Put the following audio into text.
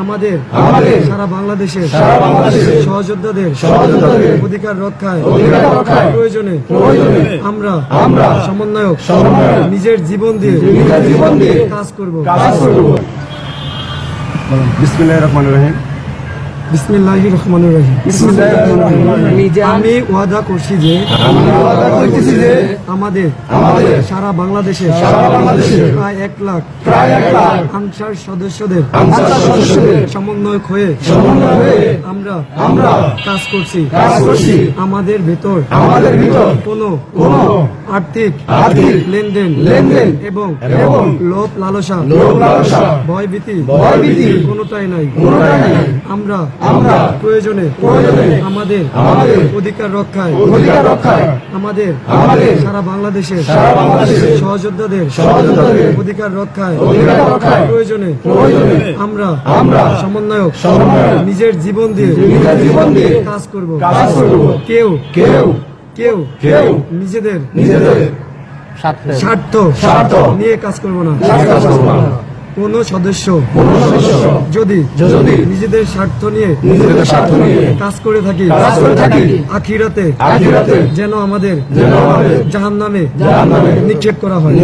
আমাদের সারা বাংলাদেশের সহযোদ্ধাদের অধিকার রক্ষায় প্রয়োজনে আমরা সমন্বয়ক নিজের জীবন দিয়ে কাজ করব। বিসমিল্লাহির রহমানির রহিম। বিসমিল্লাহির রহমানির রহিম। আমি ওয়াদা করছি যে আমাদের সারা বাংলাদেশের প্রায় 1 লাখ আনসার সদস্যদের সমন্বয়ক হয়ে আমরা কাজ করছি। আমাদের ভেতর কোনো আর্থিক লেনদেন এবং লোভ লালসা ভয়ভীতি কোনোটাই নাই। আমরা প্রয়োজনে আমাদের অধিকার রক্ষায় আমাদের সারা বাংলাদেশের সহযোদ্ধাদের অধিকার রক্ষায় প্রয়োজনে আমরা সমন্বয়ক নিজের জীবন দিয়ে কাজ করব। কেউ নিজেদের স্বার্থ নিয়ে কাজ করব না। কোন সদস্য যদি নিজেদের স্বার্থ নিয়ে কাজ করে থাকি আখিরাতে যেন আমাদের জাহান্নামে নিক্ষেপ করা হয়।